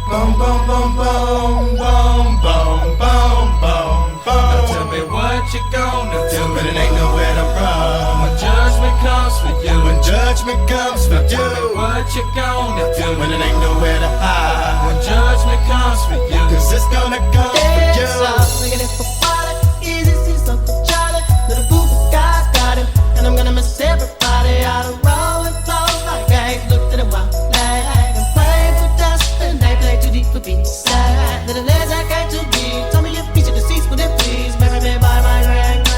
Boom, boom, boom, boom, boom, boom, boom, boom, boom. Now tell me what you gonna do, but it ain't nowhere to run. When judgment comes for you, when judgment comes for you, tell me what you gonna do, when it ain't nowhere to hide. When judgment comes for you, 'cause it's gonna come for you. Making it for water, easy, see something Charlie. Little boo guy's got him, and I'm gonna miss everybody out of row and flow like I ain't looked at a while. Like I'm praying for dust, and they play too deep for being sad. Little legs I got to be. Tell me your feature deceased, would it please? Marry me by my grand,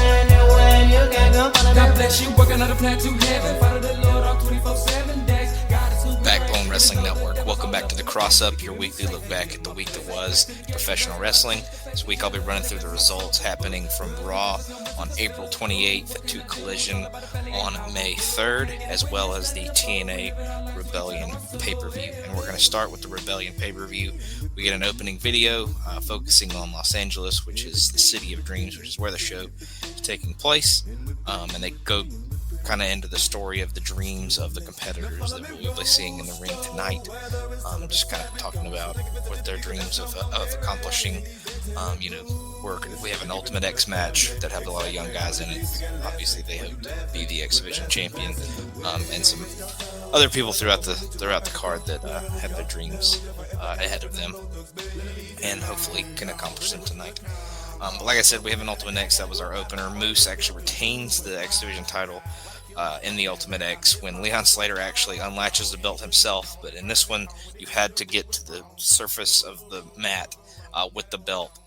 when you can go follow God bless you, working on a plan to heaven. Follow the Lord all 24/7 days. God is who Backbone Wrestling Network. Welcome back to the CrosUp, your weekly look back at the week that was professional wrestling. This week I'll be running through the results happening from Raw on April 28th to Collision on May 3rd, as well as the TNA Rebellion pay-per-view. And we're going to start with the Rebellion pay-per-view. We get an opening video focusing on Los Angeles, which is the city of dreams, which is where the show is taking place. And they go kind of into the story of the dreams of the competitors that we'll be seeing in the ring tonight. Just kind of talking about what their dreams of accomplishing. We have an Ultimate X match that have a lot of young guys in it. Obviously, they hope to be the X Division champion, and some other people throughout the card that have their dreams ahead of them, and hopefully can accomplish them tonight. But like I said, we have an Ultimate X. That was our opener. Moose actually retains the X Division title in the Ultimate X when Leon Slater actually unlatches the belt himself. But in this one, you had to get to the surface of the mat with the belt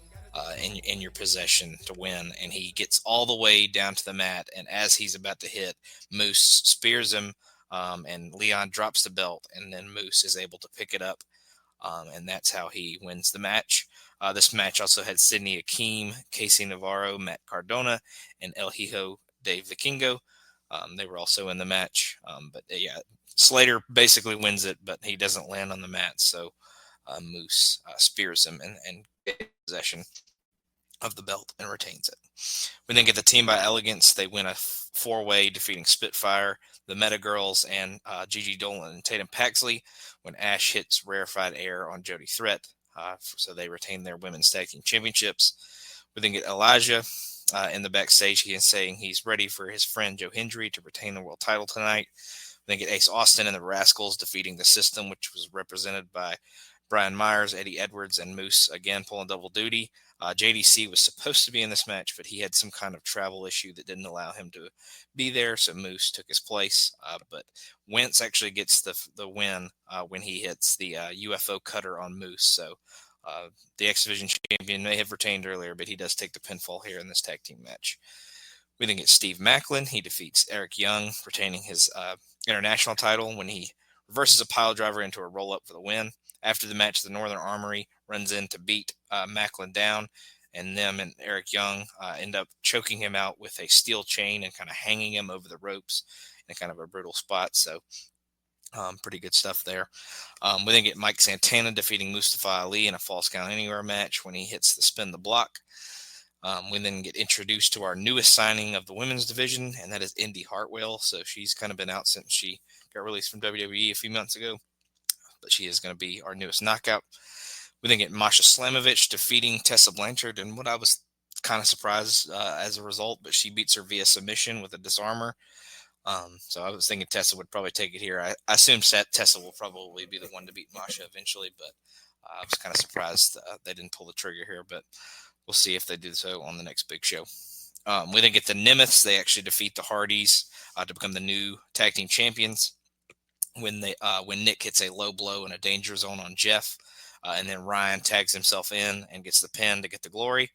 in your possession to win. And he gets all the way down to the mat. And as he's about to hit, Moose spears him, and Leon drops the belt. And then Moose is able to pick it up. And that's how he wins the match. This match also had Sidney Akeem, Casey Navarro, Matt Cardona, and El Hijo de Vikingo. They were also in the match. But Slater basically wins it, but he doesn't land on the mat. So Moose spears him and gets possession of the belt and retains it. We then get the Team by Elegance. They win a four-way, defeating Spitfire, the Meta Girls, and Gigi Dolan and Tatum Paxley when Ash hits Rarefied Air on Jody Threat. So they retain their women's tag team championships. We then get Elijah in the backstage. He is saying he's ready for his friend Joe Hendry to retain the world title tonight. We then get Ace Austin and the Rascals defeating the System, which was represented by Brian Myers, Eddie Edwards, and Moose again pulling double duty. JDC was supposed to be in this match, but he had some kind of travel issue that didn't allow him to be there, so Moose took his place. But Wentz actually gets the win when he hits the UFO cutter on Moose. So the X Division champion may have retained earlier, but he does take the pinfall here in this tag team match. We then get Steve Macklin. He defeats Eric Young, retaining his international title when he reverses a pile driver into a roll-up for the win. After the match, the Northern Armory runs in to beat Macklin down, and them and Eric Young end up choking him out with a steel chain and kind of hanging him over the ropes in kind of a brutal spot. So pretty good stuff there. We then get Mike Santana defeating Mustafa Ali in a Falls Count Anywhere match when he hits the spin the block. We then get introduced to our newest signing of the women's division, and that is Indy Hartwell. So she's kind of been out since she got released from WWE a few months ago, but she is going to be our newest knockout. We then get Masha Slamovich defeating Tessa Blanchard, and what I was kind of surprised as a result, but she beats her via submission with a disarmer. So I was thinking Tessa would probably take it here. I assume Tessa will probably be the one to beat Masha eventually, but I was kind of surprised they didn't pull the trigger here, but we'll see if they do so on the next big show. We then get the Nemeths. They actually defeat the Hardys to become the new tag team champions when Nick hits a low blow in a danger zone on Jeff. And then Ryan tags himself in and gets the pin to get the glory.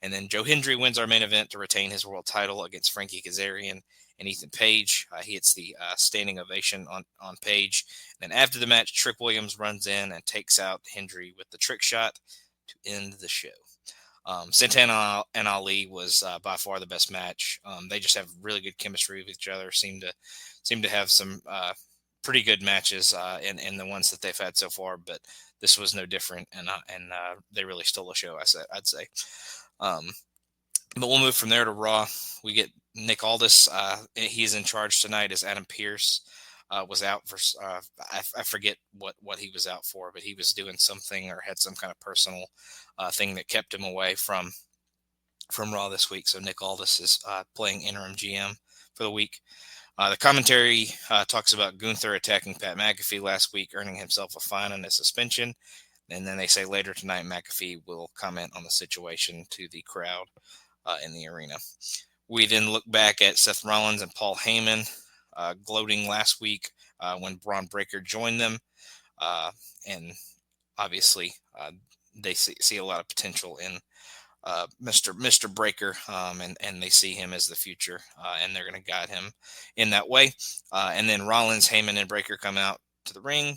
And then Joe Hendry wins our main event to retain his world title against Frankie Kazarian and Ethan Page. He hits the standing ovation on Page. And then after the match, Trick Williams runs in and takes out Hendry with the trick shot to end the show. Santana and Ali was by far the best match. They just have really good chemistry with each other. Seem to have some pretty good matches in the ones that they've had so far, but this was no different, and they really stole the show, I'd say. But we'll move from there to Raw. We get Nick Aldis. He's in charge tonight as Adam Pearce. was out for, I forget what he was out for, but he was doing something or had some kind of personal thing that kept him away from Raw this week. So Nick Aldis is playing interim GM for the week. The commentary talks about Gunther attacking Pat McAfee last week, earning himself a fine and a suspension. And then they say later tonight, McAfee will comment on the situation to the crowd in the arena. We then look back at Seth Rollins and Paul Heyman gloating last week when Braun Breaker joined them. And obviously, they see a lot of potential in Mr. Breaker, and they see him as the future, and they're going to guide him in that way. And then Rollins, Heyman, and Breaker come out to the ring.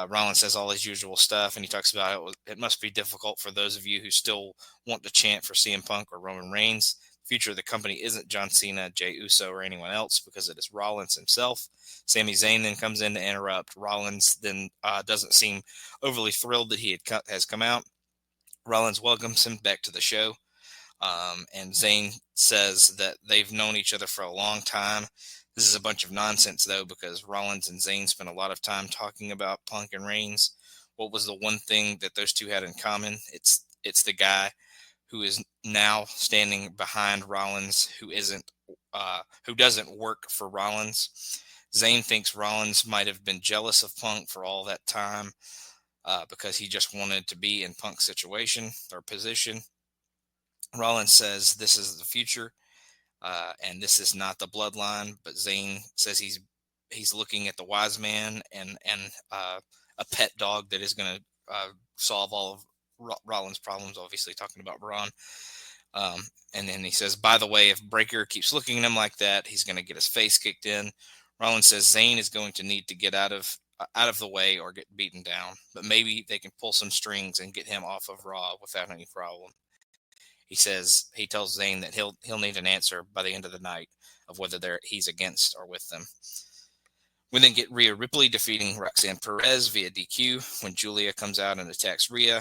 Rollins says all his usual stuff, and he talks about it must be difficult for those of you who still want to chant for CM Punk or Roman Reigns. The future of the company isn't John Cena, Jey Uso, or anyone else, because it is Rollins himself. Sami Zayn then comes in to interrupt. Rollins then doesn't seem overly thrilled that he has come out. Rollins welcomes him back to the show, and Zayn says that they've known each other for a long time. This is a bunch of nonsense, though, because Rollins and Zayn spent a lot of time talking about Punk and Reigns. What was the one thing that those two had in common? It's the guy who is now standing behind Rollins, who doesn't work for Rollins. Zayn thinks Rollins might have been jealous of Punk for all that time, because he just wanted to be in Punk's situation or position. Rollins says this is the future, and this is not the bloodline. But Zayn says he's looking at the wise man and a pet dog that is going to solve all of Rollins' problems. Obviously, talking about Braun. And then he says, by the way, if Breaker keeps looking at him like that, he's going to get his face kicked in. Rollins says Zayn is going to need to get out of the way or get beaten down, but maybe they can pull some strings and get him off of Raw without any problem. He tells Zayn that he'll need an answer by the end of the night of whether he's against or with them. We then get Rhea Ripley defeating Roxanne Perez via DQ when Julia comes out and attacks Rhea.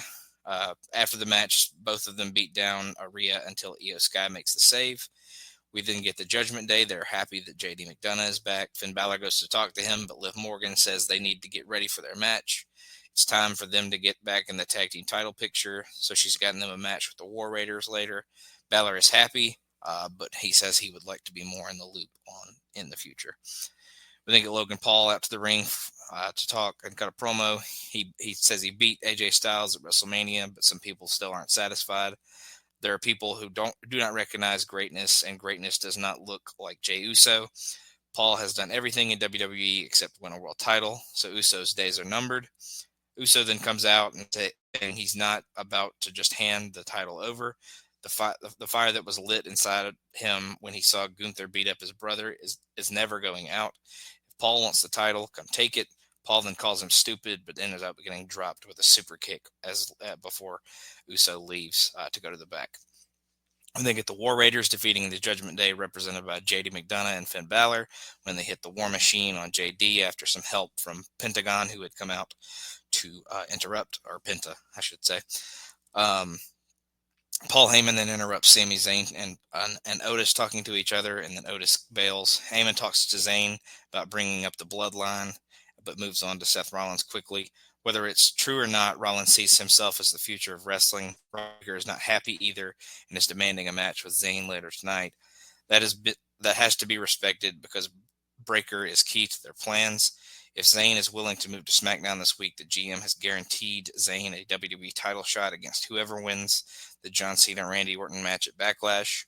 After the match, both of them beat down Rhea until Io Sky makes the save. We then get the Judgment Day. They're happy that JD McDonough is back. Finn Balor goes to talk to him, but Liv Morgan says they need to get ready for their match. It's time for them to get back in the tag team title picture, so she's gotten them a match with the War Raiders later. Balor is happy, but he says he would like to be more in the loop in the future. We then get Logan Paul out to the ring to talk and cut a promo. He says he beat AJ Styles at WrestleMania, but some people still aren't satisfied. There are people who do not recognize greatness, and greatness does not look like Jey Uso. Paul has done everything in WWE except win a world title, so Uso's days are numbered. Uso then comes out and saying he's not about to just hand the title over. The fire that was lit inside him when he saw Gunther beat up his brother is never going out. If Paul wants the title, come take it. Paul then calls him stupid, but ended up getting dropped with a super kick before Uso leaves to go to the back. And they get the War Raiders defeating the Judgment Day, represented by JD McDonough and Finn Balor, when they hit the War Machine on JD after some help from Pentagon, who had come out to interrupt, or Penta, I should say. Paul Heyman then interrupts Sami Zayn and Otis talking to each other, and then Otis bails. Heyman talks to Zayn about bringing up the bloodline, but moves on to Seth Rollins quickly. Whether it's true or not, Rollins sees himself as the future of wrestling. Breaker is not happy either and is demanding a match with Zayn later tonight. That has to be respected because Breaker is key to their plans. If Zayn is willing to move to SmackDown this week, the GM has guaranteed Zayn a WWE title shot against whoever wins the John Cena and Randy Orton match at Backlash.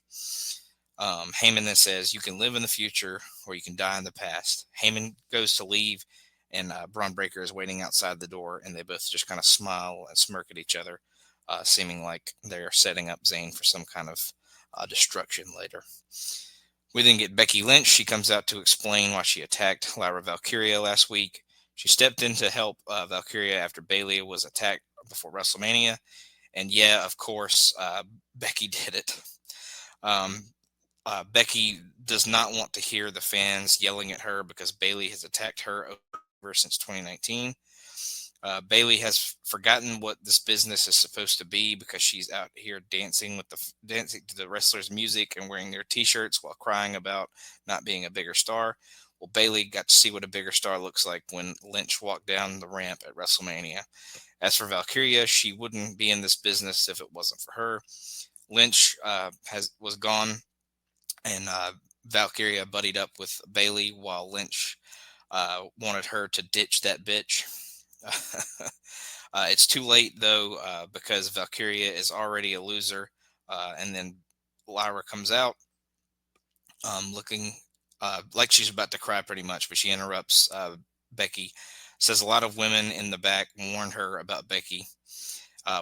Heyman then says, you can live in the future or you can die in the past. Heyman goes to leave, and Braun Breaker is waiting outside the door, and they both just kind of smile and smirk at each other, seeming like they're setting up Zayn for some kind of destruction later. We then get Becky Lynch. She comes out to explain why she attacked Lyra Valkyria last week. She stepped in to help Valkyria after Bayley was attacked before WrestleMania. And yeah, of course, Becky did it. Becky does not want to hear the fans yelling at her because Bayley has attacked her over since 2019. Bayley has forgotten what this business is supposed to be because she's out here dancing to the wrestlers' music and wearing their T-shirts while crying about not being a bigger star. Well, Bayley got to see what a bigger star looks like when Lynch walked down the ramp at WrestleMania. As for Valkyria, she wouldn't be in this business if it wasn't for her. Lynch was gone, and Valkyria buddied up with Bayley while Lynch wanted her to ditch that bitch. It's too late, though, because Valkyria is already a loser. And then Lyra comes out looking like she's about to cry pretty much, but she interrupts Becky. Says a lot of women in the back warned her about Becky,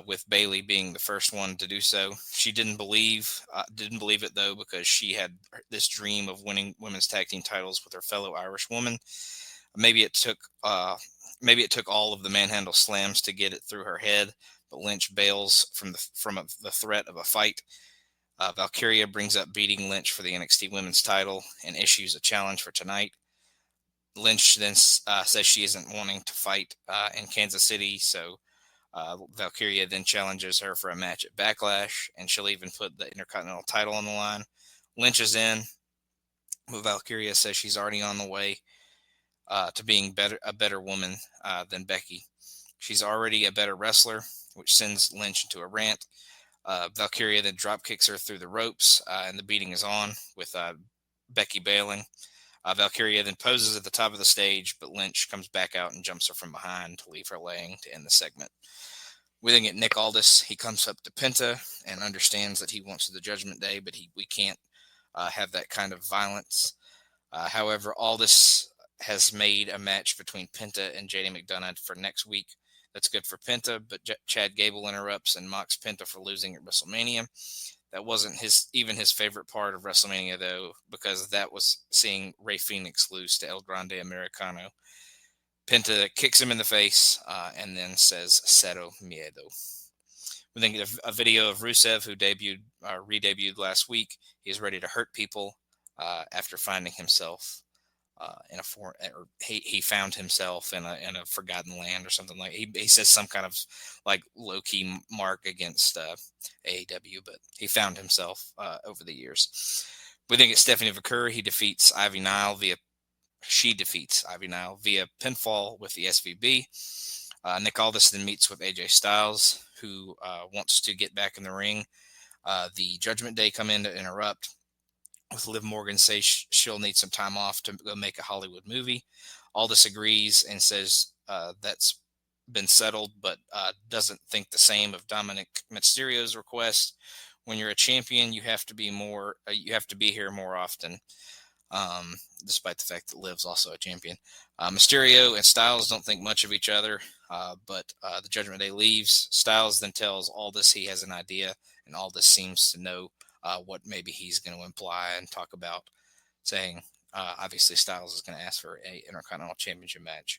with Bayley being the first one to do so. She didn't believe it, though, because she had this dream of winning women's tag team titles with her fellow Irish woman. Maybe it took all of the manhandle slams to get it through her head, but Lynch bails from the threat of a fight. Valkyria brings up beating Lynch for the NXT Women's title and issues a challenge for tonight. Lynch then says she isn't wanting to fight in Kansas City, so Valkyria then challenges her for a match at Backlash, and she'll even put the Intercontinental title on the line. Lynch is in, but Valkyria says she's already on the way to being a better woman than Becky. She's already a better wrestler, which sends Lynch into a rant. Valkyria then drop kicks her through the ropes, and the beating is on with Becky bailing. Valkyria then poses at the top of the stage, but Lynch comes back out and jumps her from behind to leave her laying to end the segment. We then get Nick Aldis. He comes up to Penta and understands that he wants the Judgment Day, but we can't have that kind of violence. However, Aldis has made a match between Penta and JD McDonough for next week. That's good for Penta, but Chad Gable interrupts and mocks Penta for losing at WrestleMania. That wasn't even his favorite part of WrestleMania, though, because that was seeing Rey Fenix lose to El Grande Americano. Penta kicks him in the face and then says, "Cero miedo." We then get a video of Rusev, who re-debuted last week. He's ready to hurt people after finding himself he found himself in a forgotten land or something like. He says some kind of like low key mark against AEW, but he found himself over the years. We think it's Stephanie Vaquer. She defeats Ivy Nile via pinfall with the SVB. Nick Aldis then meets with AJ Styles, who wants to get back in the ring. The Judgment Day come in to interrupt, with Liv Morgan say she'll need some time off to go make a Hollywood movie. Aldis agrees and says that's been settled, but doesn't think the same of Dominic Mysterio's request. When you're a champion, you have to be here more often, despite the fact that Liv's also a champion. Mysterio and Styles don't think much of each other, but the Judgment Day leaves. Styles then tells Aldis he has an idea, and Aldis seems to know what maybe he's going to imply and talk about, saying obviously Styles is going to ask for a Intercontinental Championship match.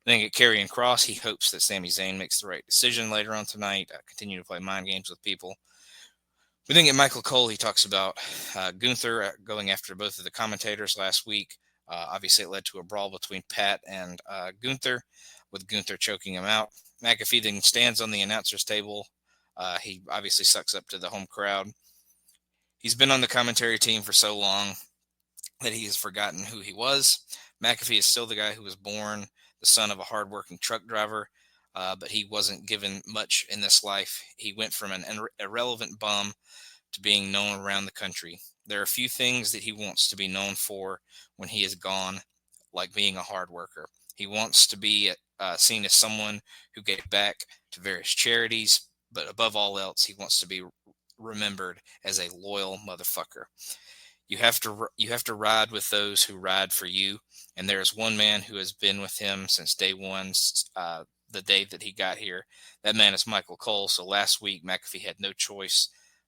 Then get Karrion Kross. He hopes that Sami Zayn makes the right decision later on tonight, continue to play mind games with people. We then get Michael Cole. He talks about Gunther going after both of the commentators last week. Obviously, it led to a brawl between Pat and Gunther, with Gunther choking him out. McAfee then stands on the announcer's table. He obviously sucks up to the home crowd. He's been on the commentary team for so long that he has forgotten who he was. McAfee is still the guy who was born the son of a hardworking truck driver, but he wasn't given much in this life. He went from an irrelevant bum to being known around the country. There are a few things that he wants to be known for when he is gone, like being a hard worker. He wants to be seen as someone who gave back to various charities, but above all else, he wants to be remembered as a loyal motherfucker. You have to ride with those who ride for you, and there is one man who has been with him since day one, the day that he got here. That man is Michael Cole. So last week, McAfee had no choice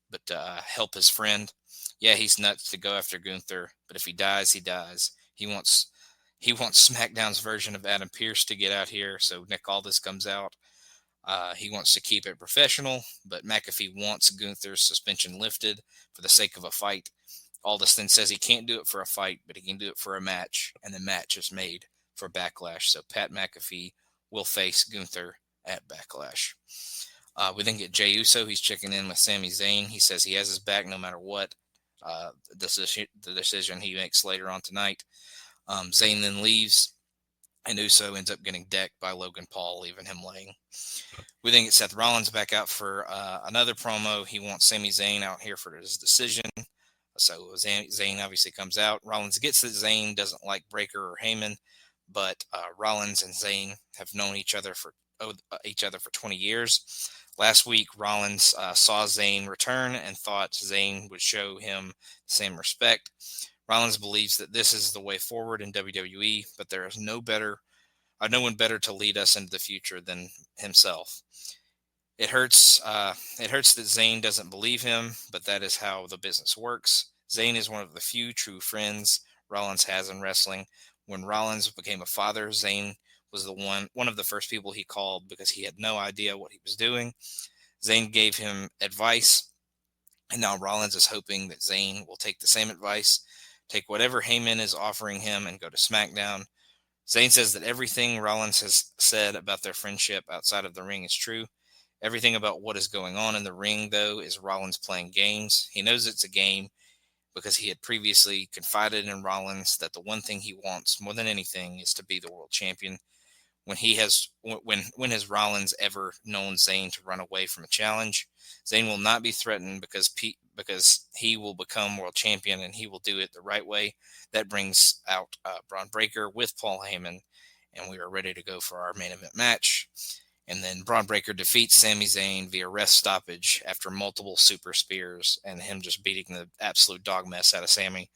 but to help his friend. Yeah, he's nuts to go after Gunther, but if he dies, he dies. He wants SmackDown's version of Adam Pearce to get out here, so Nick Aldis comes out. He wants to keep it professional, but McAfee wants Gunther's suspension lifted for the sake of a fight. Aldis then says he can't do it for a fight, but he can do it for a match, and the match is made for Backlash. So Pat McAfee will face Gunther at Backlash. We then get Jey Uso. He's checking in with Sami Zayn. He says he has his back no matter what the decision he makes later on tonight. Zayn then leaves, and Uso ends up getting decked by Logan Paul, leaving him laying. We then get Seth Rollins back out for another promo. He wants Sami Zayn out here for his decision. So Zayn obviously comes out. Rollins gets that Zayn doesn't like Breaker or Heyman, but Rollins and Zayn have known each other for 20 years. Last week, Rollins saw Zayn return and thought Zayn would show him the same respect. Rollins believes that this is the way forward in WWE, but there is no one better to lead us into the future than himself. It hurts. It hurts that Zayn doesn't believe him, but that is how the business works. Zayn is one of the few true friends Rollins has in wrestling. When Rollins became a father, Zayn was one of the first people he called because he had no idea what he was doing. Zayn gave him advice, and now Rollins is hoping that Zayn will take the same advice, take whatever Heyman is offering him, and go to SmackDown. Zayn says that everything Rollins has said about their friendship outside of the ring is true. Everything about what is going on in the ring, though, is Rollins playing games. He knows it's a game because he had previously confided in Rollins that the one thing he wants more than anything is to be the world champion. When has Rollins ever known Zayn to run away from a challenge? Zayn will not be threatened because he will become world champion and he will do it the right way. That brings out Braun Breaker with Paul Heyman, and we are ready to go for our main event match. And then Braun Breaker defeats Sami Zayn via ref stoppage after multiple super spears and him just beating the absolute dog mess out of Sami,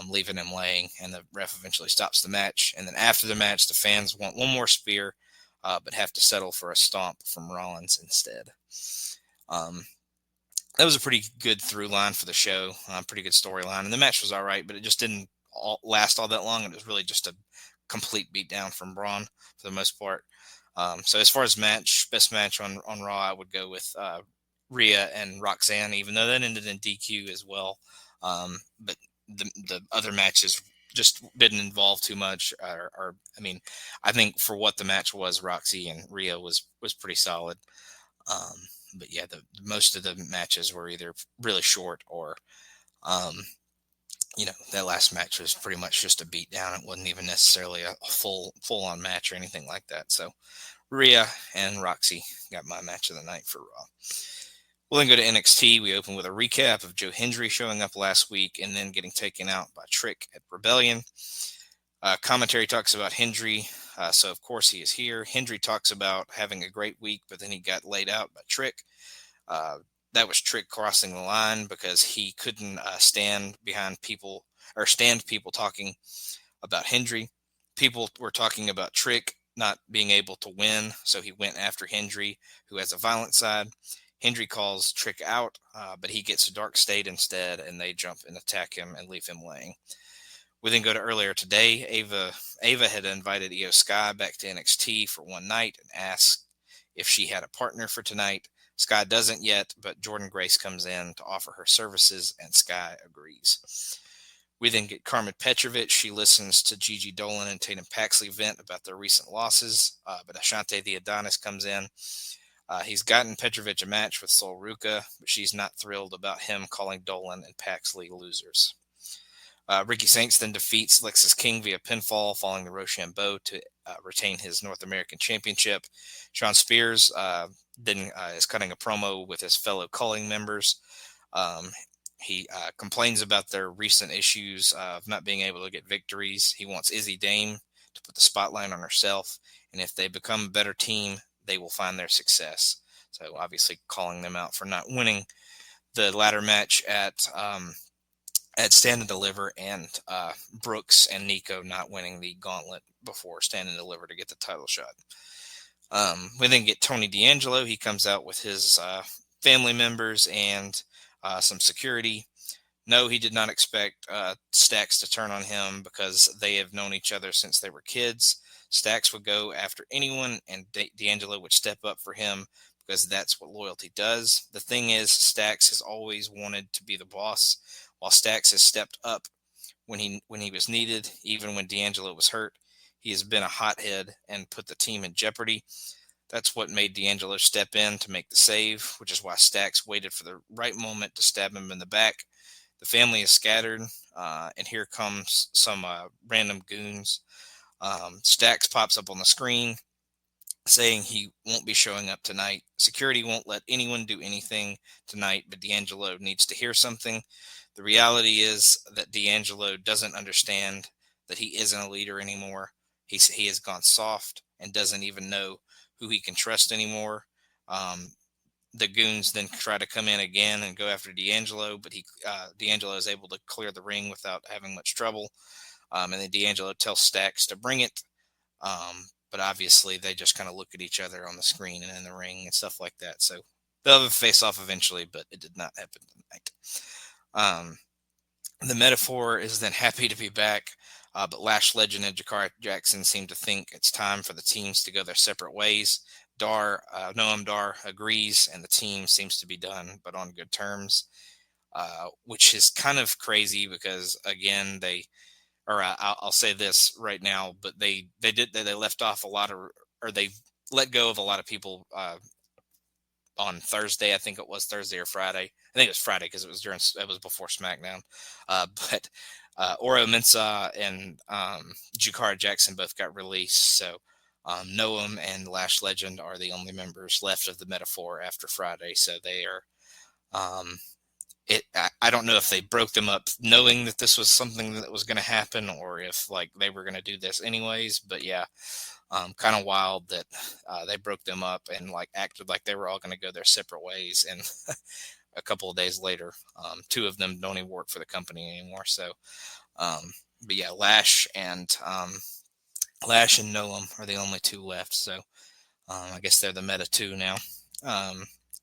leaving him laying. And the ref eventually stops the match. And then after the match, the fans want one more spear, but have to settle for a stomp from Rollins instead. That was a pretty good through line for the show, pretty good storyline. And the match was all right, but it just didn't last all that long. It was really just a complete beatdown from Braun for the most part. So as far as best match on Raw, I would go with Rhea and Roxanne, even though that ended in DQ as well. But the other matches just didn't involve too much. I think for what the match was, Roxy and Rhea was pretty solid. But yeah, most of the matches were either really short or, that last match was pretty much just a beatdown. It wasn't even necessarily a full on match or anything like that. So Rhea and Roxy got my match of the night for Raw. We'll then go to NXT. We open with a recap of Joe Hendry showing up last week and then getting taken out by Trick at Rebellion. Commentary talks about Hendry. So of course he is here. Hendry talks about having a great week, but then he got laid out by Trick. That was Trick crossing the line because he couldn't stand people talking about Hendry. People were talking about Trick not being able to win, so he went after Hendry, who has a violent side. Hendry calls Trick out, but he gets a Dark State instead, and they jump and attack him and leave him laying. We then go to earlier today. Ava had invited Io Sky back to NXT for one night and asked if she had a partner for tonight. Sky doesn't yet, but Jordan Grace comes in to offer her services, and Sky agrees. We then get Carmen Petrovich. She listens to Gigi Dolan and Tatum Paxley vent about their recent losses, but Ashante the Adonis comes in. He's gotten Petrovich a match with Sol Ruka, but she's not thrilled about him calling Dolan and Paxley losers. Ricky Saints then defeats Lexis King via pinfall, following the Rochambeau to retain his North American Championship. Sean Spears then is cutting a promo with his fellow calling members. He complains about their recent issues of not being able to get victories. He wants Izzy Dame to put the spotlight on herself, and if they become a better team, they will find their success. So obviously calling them out for not winning the ladder match at Stand and Deliver, and Brooks and Nico not winning the gauntlet before Stand and Deliver to get the title shot. We then get Tony D'Angelo. He comes out with his family members and some security. No, he did not expect Stax to turn on him because they have known each other since they were kids. Stax would go after anyone, and D'Angelo would step up for him because that's what loyalty does. The thing is, Stax has always wanted to be the boss, while Stax has stepped up when he was needed, even when D'Angelo was hurt. He has been a hothead and put the team in jeopardy. That's what made D'Angelo step in to make the save, which is why Stax waited for the right moment to stab him in the back. The family is scattered, and here comes some random goons. Stacks pops up on the screen saying he won't be showing up tonight. Security won't let anyone do anything tonight, but D'Angelo needs to hear something. The reality is that D'Angelo doesn't understand that he isn't a leader anymore. He has gone soft and doesn't even know who he can trust anymore. Um, the goons then try to come in again and go after D'Angelo, but D'Angelo is able to clear the ring without having much trouble. And then D'Angelo tells Stacks to bring it. But obviously they just kind of look at each other on the screen and in the ring and stuff like that. So they'll have a face off eventually, but it did not happen tonight. The Metaphor is then happy to be back, but Lash Legend and Jakar Jackson seem to think it's time for the teams to go their separate ways. Noam Dar agrees, and the team seems to be done, but on good terms, which is kind of crazy because, again, I'll say this right now, but they left off a lot of, or they let go of a lot of people on Thursday. I think it was Thursday or Friday. I think it was Friday because it was before SmackDown. But Oro Mensah and Jakar Jackson both got released. So Noam and Lash Legend are the only members left of the Metaphor after Friday. So they are. I don't know if they broke them up knowing that this was something that was going to happen, or if like they were going to do this anyways. But yeah, kind of wild that they broke them up and like acted like they were all going to go their separate ways. And a couple of days later, two of them don't even work for the company anymore. So, but yeah, Lash and Noam are the only two left. So I guess they're the Meta 2 now.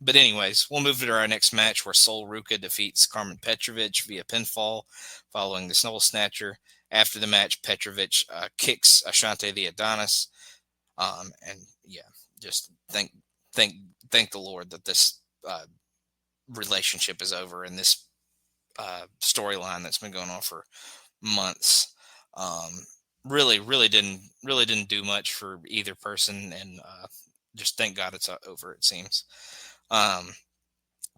But anyways, we'll move to our next match where Sol Ruka defeats Carmen Petrovic via pinfall following the Snow Snatcher. After the match, Petrovic kicks Ashante the Adonis. And yeah, just thank the Lord that this relationship is over and this storyline that's been going on for months really didn't do much for either person, and just thank God it's over, it seems.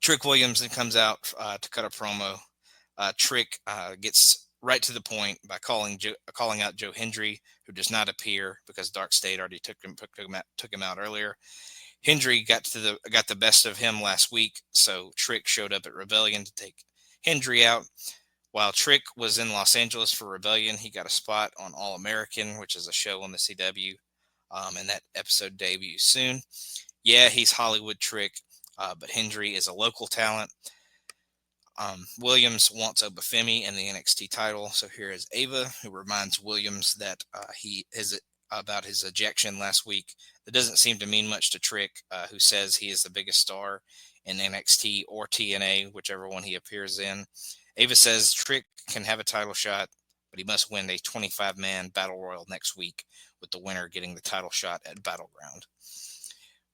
Trick Williams then comes out to cut a promo. Trick gets right to the point by calling out Joe Hendry, who does not appear because Dark State already took him out earlier. Hendry got the best of him last week, so Trick showed up at Rebellion to take Hendry out. While Trick was in Los Angeles for Rebellion, he got a spot on All American, which is a show on the CW, and that episode debuts soon. Yeah, he's Hollywood Trick, but Hendry is a local talent. Williams wants Obafemi and the NXT title, so here is Ava, who reminds Williams that about his ejection last week. That doesn't seem to mean much to Trick, who says he is the biggest star in NXT or TNA, whichever one he appears in. Ava says Trick can have a title shot, but he must win a 25-man battle royal next week, with the winner getting the title shot at Battleground.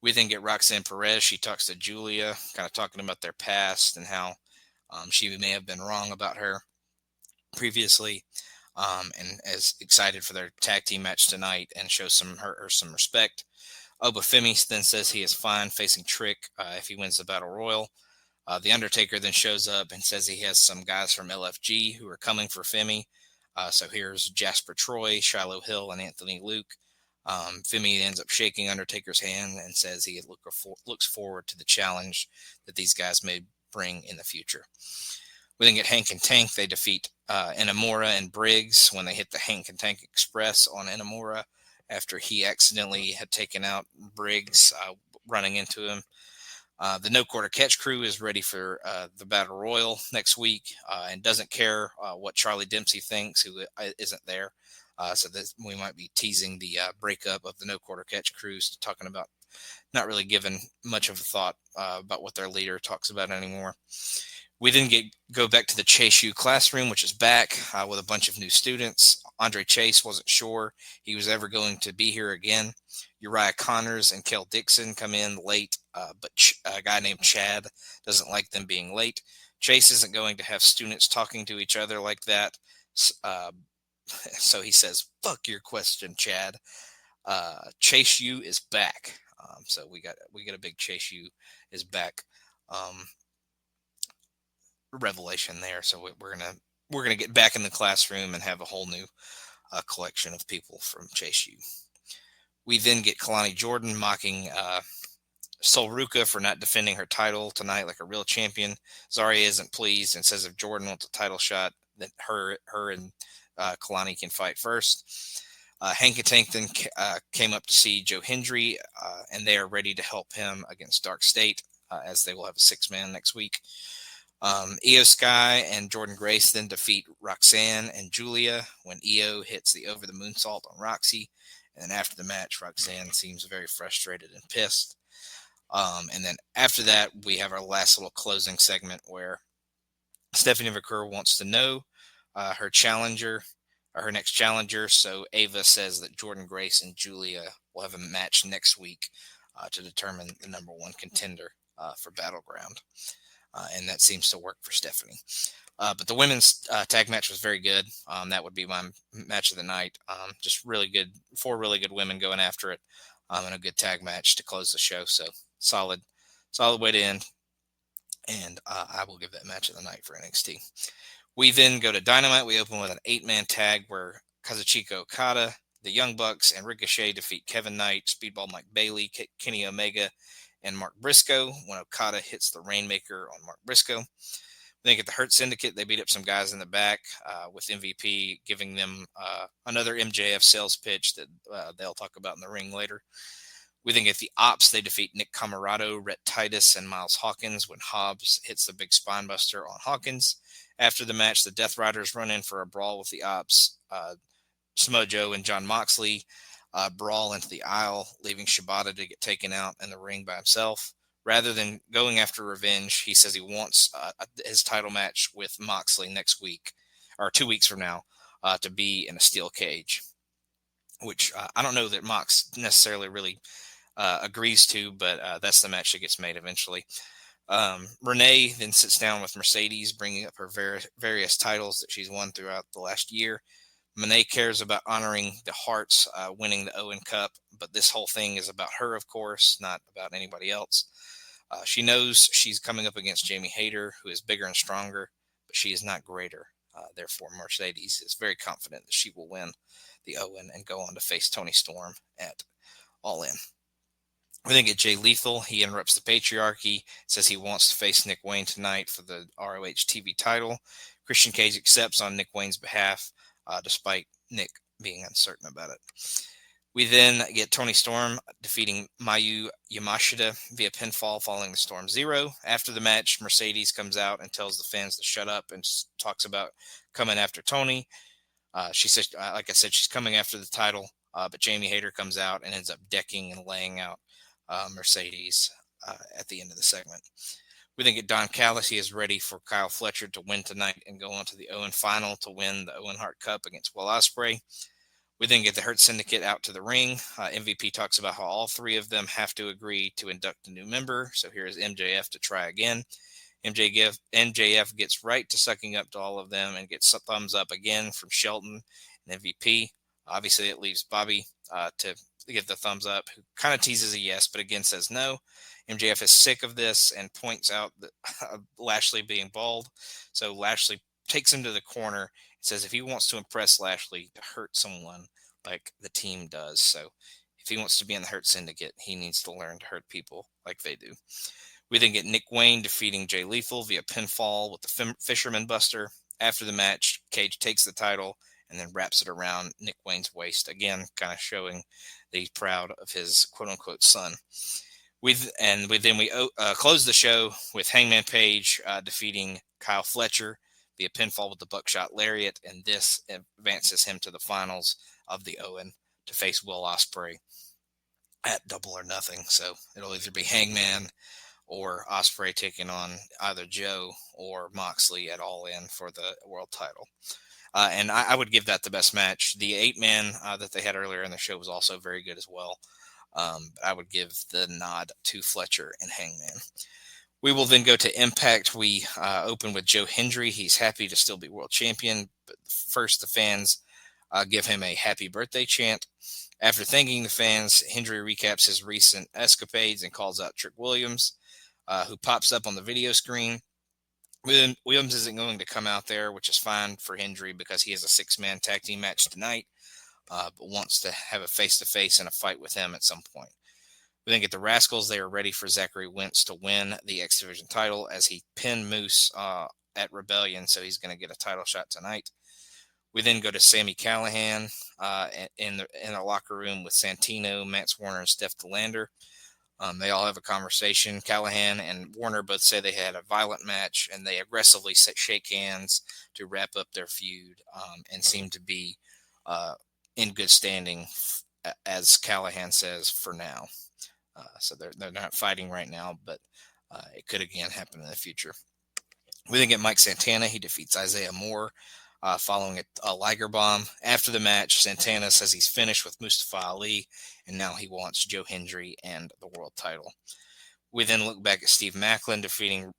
We then get Roxanne Perez. She talks to Julia, kind of talking about their past and how she may have been wrong about her previously, and is excited for their tag team match tonight and shows her some respect. Obafemi then says he is fine facing Trick if he wins the Battle Royal. The Undertaker then shows up and says he has some guys from LFG who are coming for Femi. So here's Jasper Troy, Shiloh Hill, and Anthony Luke. Femi ends up shaking Undertaker's hand and says he looks forward to the challenge that these guys may bring in the future. We then get Hank and Tank. They defeat Inamura and Briggs when they hit the Hank and Tank Express on Inamura after he accidentally had taken out Briggs running into him. The No Quarter Catch crew is ready for the Battle Royal next week and doesn't care what Charlie Dempsey thinks, who isn't there. So we might be teasing the breakup of the No Quarter Catch crews, talking about not really giving much of a thought about what their leader talks about anymore. We then go back to the Chase U classroom, which is back with a bunch of new students. Andre Chase wasn't sure he was ever going to be here again. Uriah Connors and Kel Dixon come in late, but a guy named Chad doesn't like them being late. Chase isn't going to have students talking to each other like that. So he says, "Fuck your question, Chad." Chase U is back. So we get a big Chase U is back. revelation there. So we're gonna get back in the classroom and have a whole new collection of people from Chase U. We then get Kalani Jordan mocking Sol Ruka for not defending her title tonight like a real champion. Zarya isn't pleased and says if Jordan wants a title shot, then her and Kalani can fight first. Hank and Tank then came up to see Joe Hendry, and they are ready to help him against Dark State, as they will have a 6-man next week. Io Sky and Jordan Grace then defeat Roxanne and Julia when Io hits the over the moonsault on Roxy. And then after the match, Roxanne seems very frustrated and pissed. And then after that, we have our last little closing segment where Stephanie Vaquer wants to know her challenger, or her next challenger. So Ava says that Jordan Grace and Julia will have a match next week to determine the number one contender for Battleground. And that seems to work for Stephanie. But the women's tag match was very good. That would be my match of the night. Just really good, 4 really good women going after it, and a good tag match to close the show. So solid way to end. And I will give that match of the night for NXT. We then go to Dynamite. We open with an 8-man tag where Kazuchika Okada, the Young Bucks, and Ricochet defeat Kevin Knight, Speedball Mike Bailey, Kenny Omega, and Mark Briscoe when Okada hits the Rainmaker on Mark Briscoe. Then at the Hurt Syndicate, they beat up some guys in the back with MVP giving them another MJF sales pitch that they'll talk about in the ring later. We then get the Ops. They defeat Nick Camarado, Rhett Titus, and Miles Hawkins when Hobbs hits the big spinebuster on Hawkins. After the match, the Death Riders run in for a brawl with the Ops. Samoa Joe and John Moxley brawl into the aisle, leaving Shibata to get taken out in the ring by himself. Rather than going after revenge, he says he wants his title match with Moxley next week, or 2 weeks from now, to be in a steel cage, which I don't know that Mox necessarily really agrees to, but that's the match that gets made eventually. Renee then sits down with Mercedes, bringing up her various titles that she's won throughout the last year. Monet cares about honoring the Hearts winning the Owen Cup, but this whole thing is about her, of course, not about anybody else. She knows she's coming up against Jamie Hayter, who is bigger and stronger, but she is not greater. Therefore, Mercedes is very confident that she will win the Owen and go on to face Toni Storm at All In. We then get Jay Lethal. He interrupts the patriarchy, says he wants to face Nick Wayne tonight for the ROH TV title. Christian Cage accepts on Nick Wayne's behalf, despite Nick being uncertain about it. We then get Toni Storm defeating Mayu Yamashita via pinfall following the Storm Zero. After the match, Mercedes comes out and tells the fans to shut up and talks about coming after Toni. She says, like I said, she's coming after the title, but Jamie Hayter comes out and ends up decking and laying out Mercedes at the end of the segment. We then get Don Callis. He is ready for Kyle Fletcher to win tonight and go on to the Owen final to win the Owen Hart Cup against Will Ospreay. We then get the Hurt Syndicate out to the ring. MVP talks about how all 3 of them have to agree to induct a new member. So here is MJF to try again. MJF gets right to sucking up to all of them and gets a thumbs up again from Shelton and MVP. Obviously, it leaves Bobby to give the thumbs up, who kind of teases a yes, but again says no. MJF is sick of this and points out that Lashley being bald. So Lashley takes him to the corner and says if he wants to impress Lashley to hurt someone like the team does. So if he wants to be in the Hurt Syndicate, he needs to learn to hurt people like they do. We then get Nick Wayne defeating Jay Lethal via pinfall with the Fisherman Buster. After the match, Cage takes the title and then wraps it around Nick Wayne's waist, again, kind of showing that he's proud of his quote-unquote son. We close the show with Hangman Page defeating Kyle Fletcher via pinfall with the Buckshot Lariat, and this advances him to the finals of the Owen to face Will Ospreay at Double or Nothing. So it'll either be Hangman or Ospreay taking on either Joe or Moxley at All In for the world title. And I would give that the best match. The 8-man that they had earlier in the show was also very good as well. I would give the nod to Fletcher and Hangman. We will then go to Impact. We open with Joe Hendry. He's happy to still be world champion. But first, the fans give him a happy birthday chant. After thanking the fans, Hendry recaps his recent escapades and calls out Trick Williams, who pops up on the video screen. Williams isn't going to come out there, which is fine for Hendry because he has a 6-man tag team match tonight, but wants to have a face-to-face and a fight with him at some point. We then get the Rascals. They are ready for Zachary Wentz to win the X Division title as he pinned Moose at Rebellion, so he's going to get a title shot tonight. We then go to Sami Callihan in the locker room with Santino, Mance Warner, and Steph DeLander. They all have a conversation. Callahan and Warner both say they had a violent match, and they aggressively shake hands to wrap up their feud and seem to be in good standing, as Callahan says, for now. So they're not fighting right now, but it could again happen in the future. We then get Mike Santana. He defeats Isaiah Moore following a Liger bomb. After the match, Santana says he's finished with Mustafa Ali, and now he wants Joe Hendry and the world title. We then look back at Steve Macklin defeating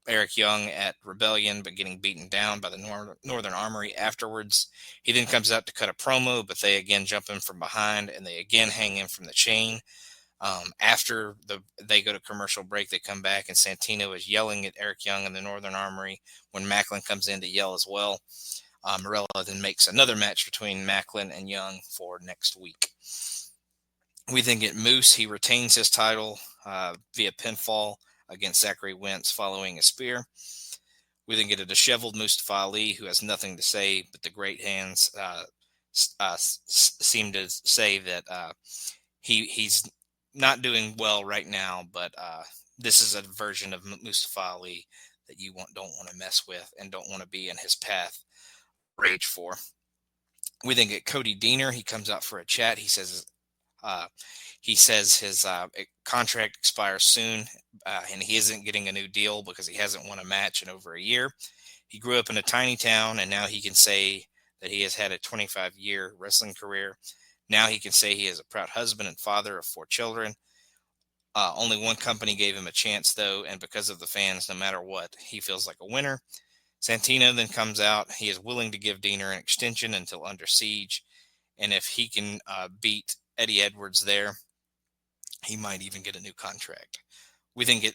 Eric Young at Rebellion, but getting beaten down by the Northern Armory afterwards. He then comes out to cut a promo, but they again jump him from behind, and they again hang him from the chain. After they go to commercial break, they come back, and Santino is yelling at Eric Young in the Northern Armory when Macklin comes in to yell as well. Morella then makes another match between Macklin and Young for next week. We then get Moose. He retains his title via pinfall against Zachary Wentz following a spear. We then get a disheveled Mustafa Ali who has nothing to say, but the great hands seem to say that he's not doing well right now, but this is a version of Mustafa Ali that you don't want to mess with and don't want to be in his path rage for. We then get Cody Deaner. He comes out for a chat. He says his contract expires soon, and he isn't getting a new deal because he hasn't won a match in over a year. He grew up in a tiny town, and now he can say that he has had a 25-year wrestling career. Now he can say he is a proud husband and father of 4 children. Only one company gave him a chance, though, and because of the fans, no matter what, he feels like a winner. Santino then comes out. He is willing to give Deaner an extension until Under Siege, and if he can beat Eddie Edwards there, he might even get a new contract. We then get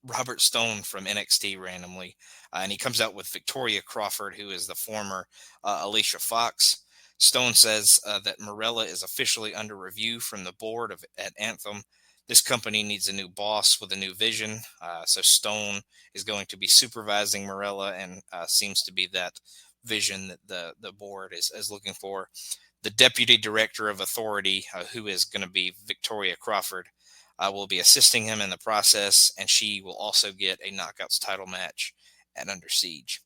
Robert Stone from NXT randomly, and he comes out with Victoria Crawford, who is the former Alicia Fox. Stone says that Morella is officially under review from the board at Anthem. This company needs a new boss with a new vision. So Stone is going to be supervising Morella and seems to be that vision that the board is looking for. The deputy director of authority, who is going to be Victoria Crawford, will be assisting him in the process, and she will also get a Knockouts title match at Under Siege.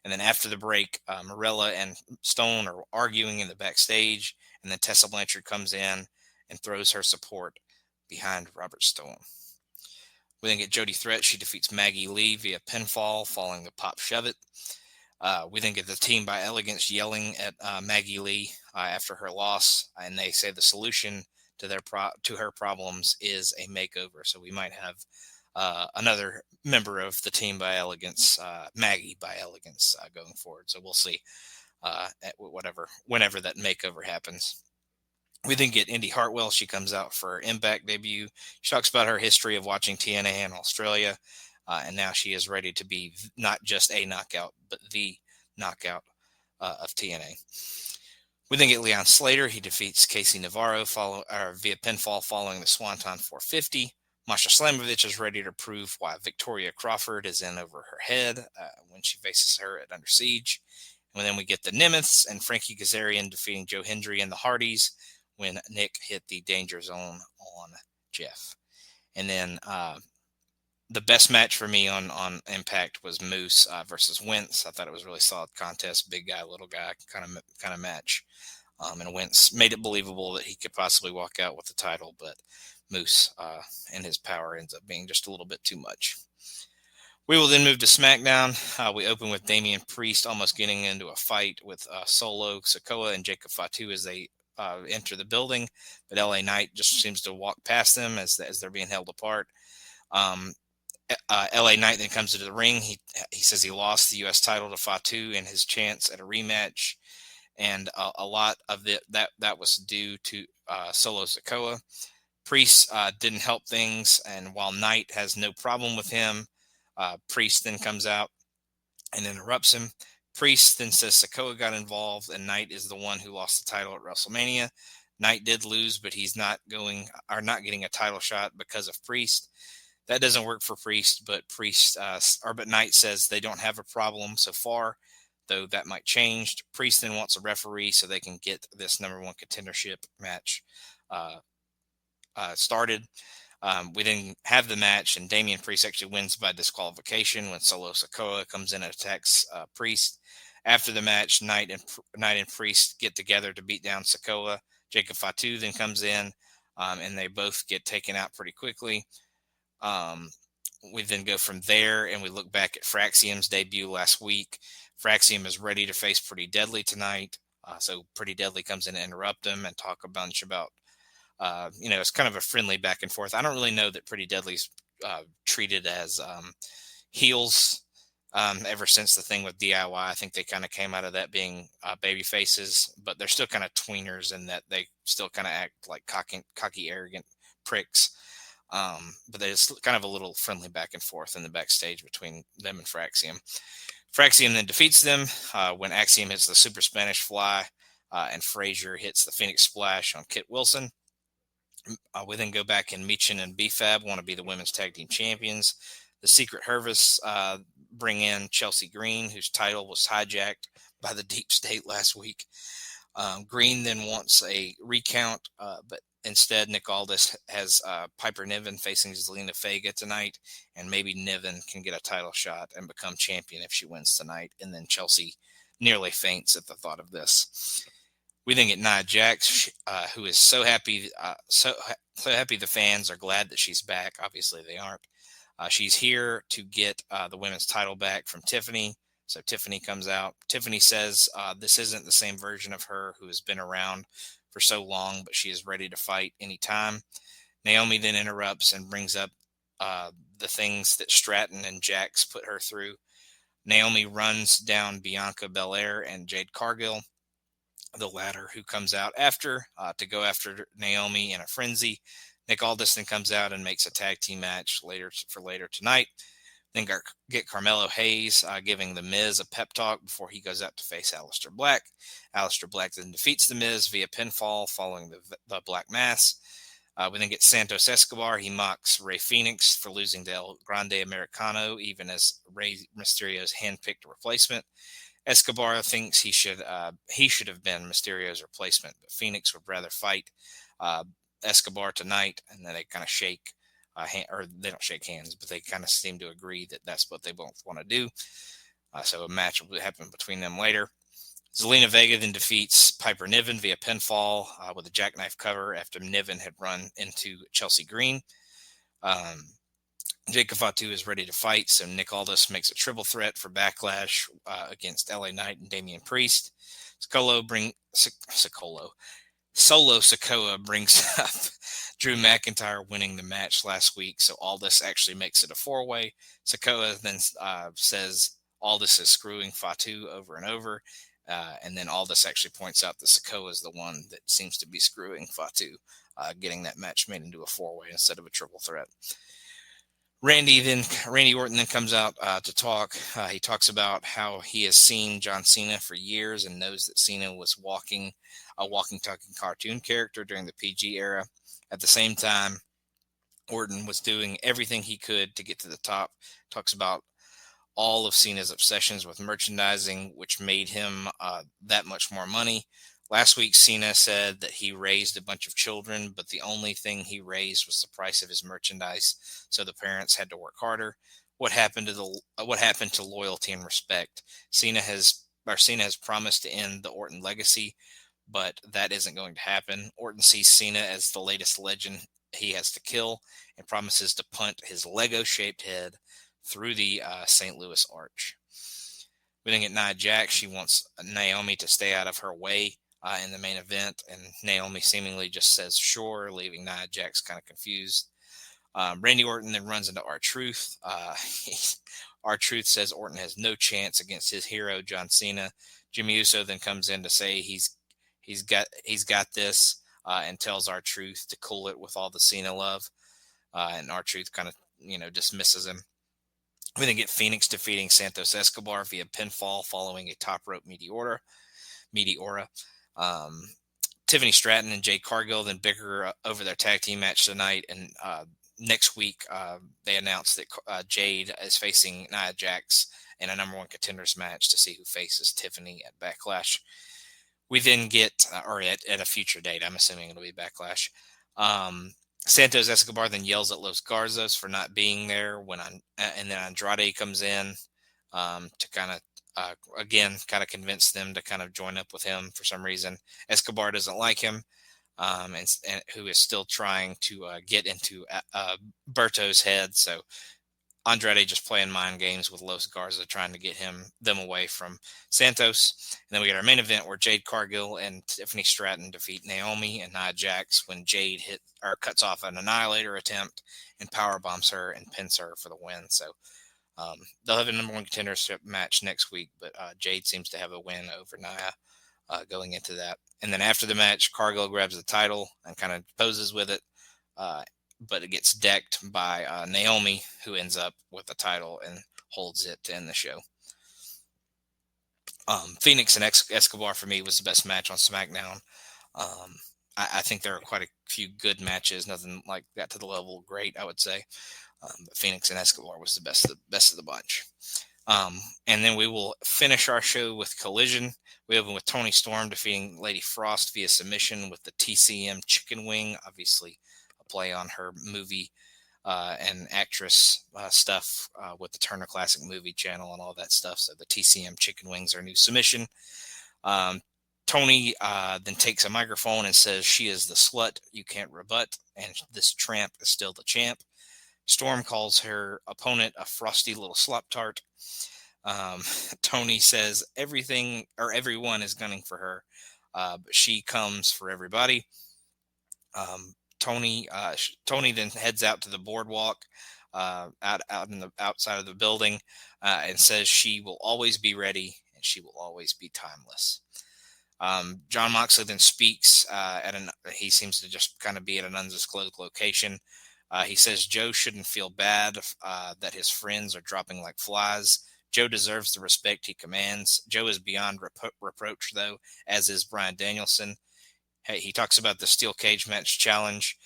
And then after the break, Morella and Stone are arguing in the backstage, and then Tessa Blanchard comes in and throws her support behind Robert Stone. We then get Jody Threat. She defeats Maggie Lee via pinfall following the pop shove it. We then get the Team by Elegance yelling at Maggie Lee after her loss, and they say the solution to her problems is a makeover. So we might have another member of the Team by Elegance, Maggie by Elegance, going forward. So we'll see whenever that makeover happens. We then get Indy Hartwell. She comes out for her Impact debut. She talks about her history of watching TNA in Australia, and now she is ready to be not just a knockout, but the knockout of TNA. We then get Leon Slater. He defeats Casey Navarro via pinfall following the Swanton 450. Masha Slamovich is ready to prove why Victoria Crawford is in over her head when she faces her at Under Siege. And then we get the Nemeths and Frankie Kazarian defeating Joe Hendry and the Hardys when Nick hit the danger zone on Jeff. And then the best match for me on Impact was Moose versus Wentz. I thought it was a really solid contest, big guy, little guy kind of match. And Wentz made it believable that he could possibly walk out with the title, but Moose and his power ends up being just a little bit too much. We will then move to SmackDown. We open with Damian Priest almost getting into a fight with Solo Sikoa and Jacob Fatu as they enter the building, but LA Knight just seems to walk past them as they're being held apart. LA Knight then comes into the ring. He says he lost the U.S. title to Fatu in his chance at a rematch, and a lot of that was due to Solo Sikoa. Priest didn't help things, and while Knight has no problem with him, Priest then comes out and interrupts him. Priest then says Sikoa got involved, and Knight is the one who lost the title at WrestleMania. Knight did lose, but he's not getting a title shot because of Priest. That doesn't work for Priest, but Knight says they don't have a problem so far, though that might change. Priest then wants a referee so they can get this number one contendership match started. We then have the match, and Damian Priest actually wins by disqualification when Solo Sikoa comes in and attacks Priest. After the match, Knight and Priest get together to beat down Sikoa. Jacob Fatu then comes in, and they both get taken out pretty quickly. We then go from there, and we look back at Fraxium's debut last week. Fraxium is ready to face Pretty Deadly tonight. So Pretty Deadly comes in and interrupt him and talk a bunch about, it's kind of a friendly back and forth. I don't really know that Pretty Deadly's treated as heels ever since the thing with DIY. I think they kind of came out of that being baby faces, but they're still kind of tweeners in that they still kind of act like cocky, arrogant pricks. But there's kind of a little friendly back and forth in the backstage between them and Fraxium. Fraxium then defeats them when Axiom hits the Super Spanish Fly and Frazier hits the Phoenix Splash on Kit Wilson. We then go back, and Michin and BFAB want to be the women's tag team champions. The Secret Hervis bring in Chelsea Green, whose title was hijacked by the Deep State last week. Green then wants a recount, but instead Nick Aldis has Piper Niven facing Zelina Vega tonight, and maybe Niven can get a title shot and become champion if she wins tonight. And then Chelsea nearly faints at the thought of this. We then get Nia Jax, who is so happy. So happy the fans are glad that she's back. Obviously, they aren't. She's here to get the women's title back from Tiffany. So Tiffany comes out. Tiffany says this isn't the same version of her who has been around for so long, but she is ready to fight anytime. Naomi then interrupts and brings up the things that Stratton and Jax put her through. Naomi runs down Bianca Belair and Jade Cargill, the latter who comes out after to go after Naomi in a frenzy. Nick Aldis then comes out and makes a tag team match later tonight. Then get Carmelo Hayes giving The Miz a pep talk before he goes out to face Aleister Black. Aleister Black then defeats The Miz via pinfall following the Black Mass. We then get Santos Escobar. He mocks Rey Fenix for losing to El Grande Americano, even as Rey Mysterio's handpicked replacement. Escobar thinks he should have been Mysterio's replacement, but Phoenix would rather fight Escobar tonight, and then they kind of shake or they don't shake hands, but they kind of seem to agree that that's what they both want to do. So a match will happen between them later. Zelina Vega then defeats Piper Niven via pinfall with a jackknife cover after Niven had run into Chelsea Green. Jacob Fatu is ready to fight, so Nick Aldis makes a triple threat for Backlash against LA Knight and Damian Priest. Solo Sikoa brings up Drew McIntyre winning the match last week, so Aldis actually makes it a four-way. Sikoa then says Aldis is screwing Fatu over and over, and then Aldis actually points out that Sikoa is the one that seems to be screwing Fatu, getting that match made into a four-way instead of a triple threat. Randy Orton then comes out to talk. He talks about how he has seen John Cena for years and knows that Cena was a walking, talking cartoon character during the PG era. At the same time, Orton was doing everything he could to get to the top. Talks about all of Cena's obsessions with merchandising, which made him that much more money. Last week, Cena said that he raised a bunch of children, but the only thing he raised was the price of his merchandise, so the parents had to work harder. What happened to loyalty and respect? Cena has promised to end the Orton legacy, but that isn't going to happen. Orton sees Cena as the latest legend he has to kill and promises to punt his Lego-shaped head through the St. Louis Arch. We then get Nia Jax. She wants Naomi to stay out of her way in the main event, and Naomi seemingly just says sure, leaving Nia Jax kind of confused. Randy Orton then runs into R-Truth. R-Truth says Orton has no chance against his hero John Cena. Jimmy Uso then comes in to say he's got this and tells R-Truth to cool it with all the Cena love, and R-Truth kind of dismisses him. We then get Phoenix defeating Santos Escobar via pinfall following a top rope Meteora. Um, Tiffany Stratton and Jade Cargill then bicker over their tag team match tonight. And next week, they announced that Jade is facing Nia Jax in a number one contenders match to see who faces Tiffany at Backlash. We then get, or at a future date, I'm assuming it'll be Backlash. Santos Escobar then yells at Los Garzas for not being there and then Andrade comes in to kind of again convince them to kind of join up with him for some reason. Escobar doesn't like him, and who is still trying to get into Berto's head. So Andrade just playing mind games with Los Garza, trying to get them away from Santos. And then we get our main event where Jade Cargill and Tiffany Stratton defeat Naomi and Nia Jax when Jade cuts off an Annihilator attempt and power bombs her and pins her for the win. So they'll have a number one contendership match next week, but Jade seems to have a win over Nia going into that. And then after the match, Cargill grabs the title and kind of poses with it. But it gets decked by Naomi, who ends up with the title and holds it to end the show. Phoenix and Escobar, for me, was the best match on SmackDown. I think there are quite a few good matches, nothing like that to the level of great, I would say. But Phoenix and Escobar was the best of the bunch. And then we will finish our show with Collision. We open with Toni Storm defeating Lady Frost via submission with the TCM Chicken Wing, obviously play on her movie and actress stuff with the Turner Classic Movie Channel and all that stuff. So the TCM Chicken Wings are new submission. Toni then takes a microphone and says she is the slut you can't rebut, and this tramp is still the champ. Storm calls her opponent a frosty little slop tart. Toni says everyone is gunning for her, but she comes for everybody. Toni then heads out to the boardwalk out in the outside of the building and says she will always be ready and she will always be timeless. Jon Moxley then speaks he seems to just kind of be at an undisclosed location. He says Joe shouldn't feel bad that his friends are dropping like flies. Joe deserves the respect he commands. Joe is beyond reproach, though, as is Bryan Danielson. Hey, he talks about the steel cage match challenge.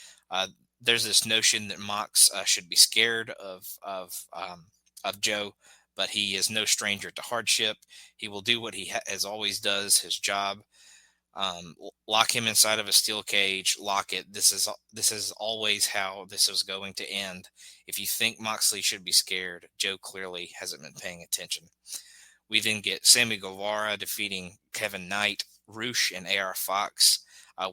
There's this notion that Mox should be scared of Joe, but he is no stranger to hardship. He will do what he has always does, his job. Lock him inside of a steel cage. Lock it. This is always how this is going to end. If you think Moxley should be scared, Joe clearly hasn't been paying attention. We then get Sammy Guevara defeating Kevin Knight, Roosh, and AR Fox.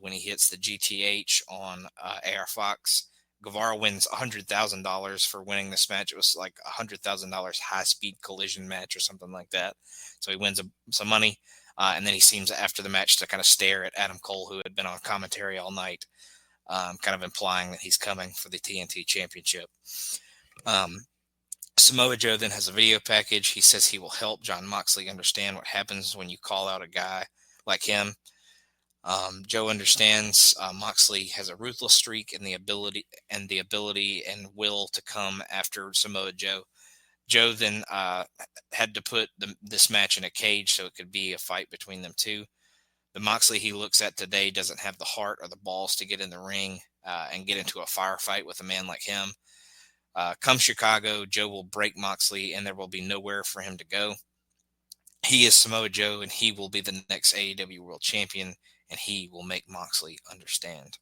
When he hits the GTH on AR Fox, Guevara wins $100,000 for winning this match. It was like $100,000 high-speed collision match or something like that. So he wins some money, and then he seems after the match to kind of stare at Adam Cole, who had been on commentary all night, kind of implying that he's coming for the TNT Championship. Samoa Joe then has a video package. He says he will help Jon Moxley understand what happens when you call out a guy like him. Joe understands Moxley has a ruthless streak and the ability and will to come after Samoa Joe. Joe then had to put this match in a cage so it could be a fight between them two. The Moxley he looks at today doesn't have the heart or the balls to get in the ring and get into a firefight with a man like him. Come Chicago, Joe will break Moxley and there will be nowhere for him to go. He is Samoa Joe and he will be the next AEW World Champion, and he will make Moxley understand.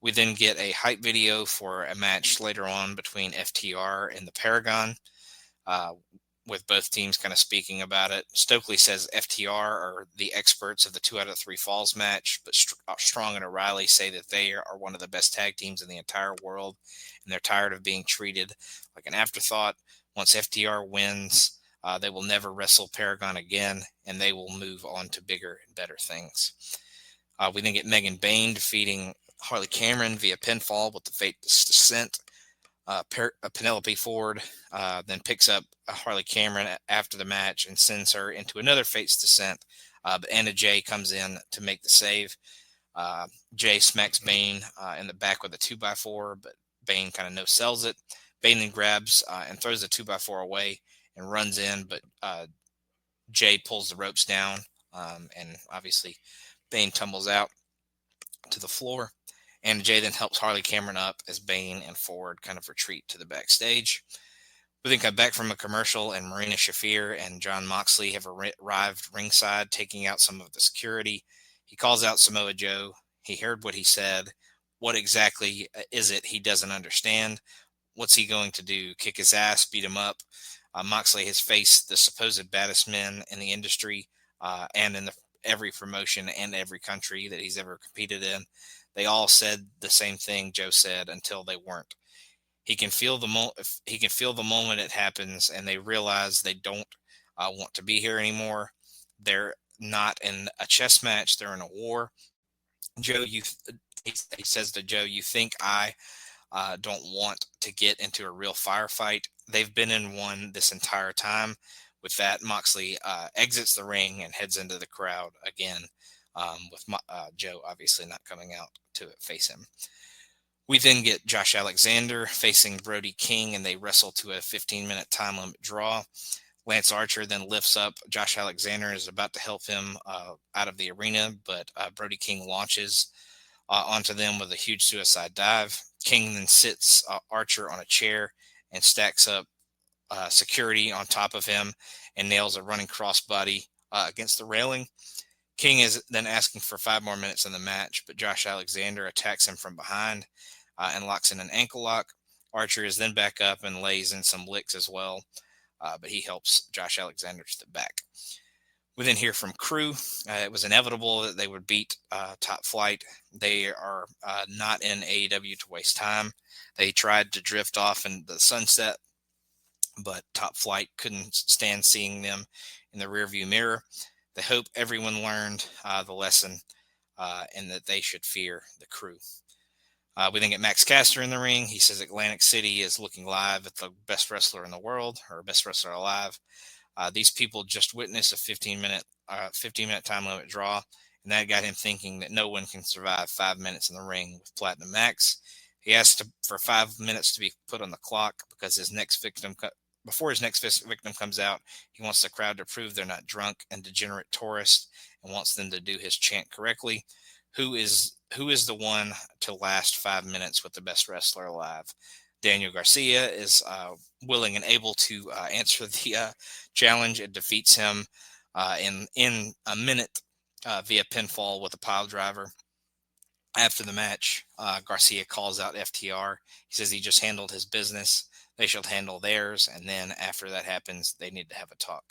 We then get a hype video for a match later on between FTR and the Paragon, with both teams kind of speaking about it. Stokely says FTR are the experts of the 2 out of 3 falls match, but Strong and O'Reilly say that they are one of the best tag teams in the entire world, and they're tired of being treated like an afterthought. Once FTR wins, they will never wrestle Paragon again, and they will move on to bigger and better things. We then get Megan Bayne defeating Harley Cameron via pinfall with the Fate's Descent. Penelope Ford then picks up Harley Cameron after the match and sends her into another Fate's Descent. But Anna Jay comes in to make the save. Jay smacks Bayne in the back with a 2x4, but Bayne kind of no-sells it. Bane then grabs and throws the 2x4 away and runs in, but Jay pulls the ropes down, and obviously Bane tumbles out to the floor. And Jay then helps Harley Cameron up as Bane and Ford kind of retreat to the backstage. We then come back from a commercial, and Marina Shafir and John Moxley have arrived ringside, taking out some of the security. He calls out Samoa Joe. He heard what he said. What exactly is it he doesn't understand? What's he going to do? Kick his ass, beat him up? Moxley has faced the supposed baddest men in the industry and in every promotion and every country that he's ever competed in. They all said the same thing Joe said until they weren't. He can feel the moment it happens, and they realize they don't want to be here anymore. They're not in a chess match; they're in a war. Joe, he says to Joe, "You think I don't want to get into a real firefight? They've been in one this entire time." With that, Moxley exits the ring and heads into the crowd again, with Joe obviously not coming out to face him. We then get Josh Alexander facing Brody King, and they wrestle to a 15-minute time limit draw. Lance Archer then lifts up Josh Alexander and is about to help him out of the arena, but Brody King launches onto them with a huge suicide dive. King then sits Archer on a chair and stacks up security on top of him and nails a running crossbody against the railing. King is then asking for 5 more minutes in the match, but Josh Alexander attacks him from behind and locks in an ankle lock. Archer is then back up and lays in some licks as well, but he helps Josh Alexander to the back. We then hear from Crew. It was inevitable that they would beat Top Flight. They are not in AEW to waste time. They tried to drift off in the sunset, but Top Flight couldn't stand seeing them in the rearview mirror. They hope everyone learned the lesson and that they should fear the Crew. We then get Max Caster in the ring. He says Atlantic City is looking live at the best wrestler in the world, or best wrestler alive. These people just witnessed a 15-minute time limit draw, and that got him thinking that no one can survive 5 minutes in the ring with Platinum Max. He asked for 5 minutes to be put on the clock because before his next victim comes out, he wants the crowd to prove they're not drunk and degenerate tourists, and wants them to do his chant correctly. Who is the one to last 5 minutes with the best wrestler alive? Daniel Garcia is willing and able to answer the challenge and defeats him in a minute via pinfall with a pile driver. After the match, Garcia calls out FTR. He says he just handled his business. They should handle theirs. And then after that happens, they need to have a talk.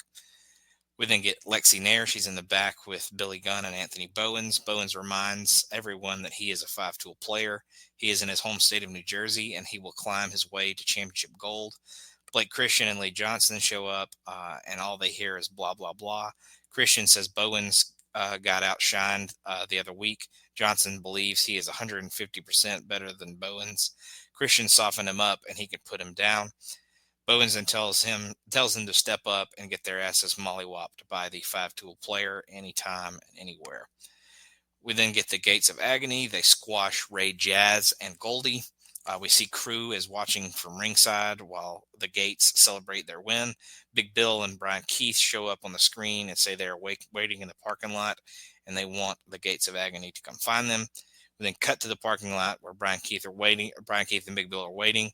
We then get Lexi Nair. She's in the back with Billy Gunn and Anthony Bowens. Bowens reminds everyone that he is a 5-tool player. He is in his home state of New Jersey, and he will climb his way to championship gold. Blake Christian and Lee Johnson show up, and all they hear is blah, blah, blah. Christian says Bowens got outshined the other week. Johnson believes he is 150% better than Bowens. Christian softened him up, and he could put him down. Bowens then tells them to step up and get their asses mollywopped by the 5-tool player anytime and anywhere. We then get the Gates of Agony. They squash Ray Jazz and Goldie. We see Crew is watching from ringside while the Gates celebrate their win. Big Bill and Brian Keith show up on the screen and say they are waiting in the parking lot, and they want the Gates of Agony to come find them. We then cut to the parking lot where Brian Keith and Big Bill are waiting.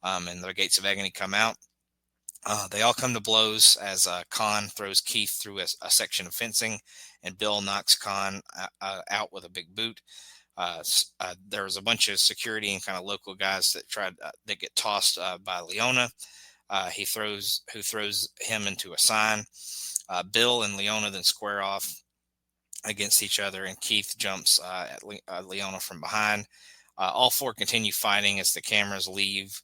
And the Gates of Agony come out. They all come to blows as Khan throws Keith through a section of fencing, and Bill knocks Khan out with a big boot. There was a bunch of security and kind of local guys that get tossed by Leona. Who throws him into a sign. Bill and Leona then square off against each other, and Keith jumps at Leona from behind. All four continue fighting as the cameras leave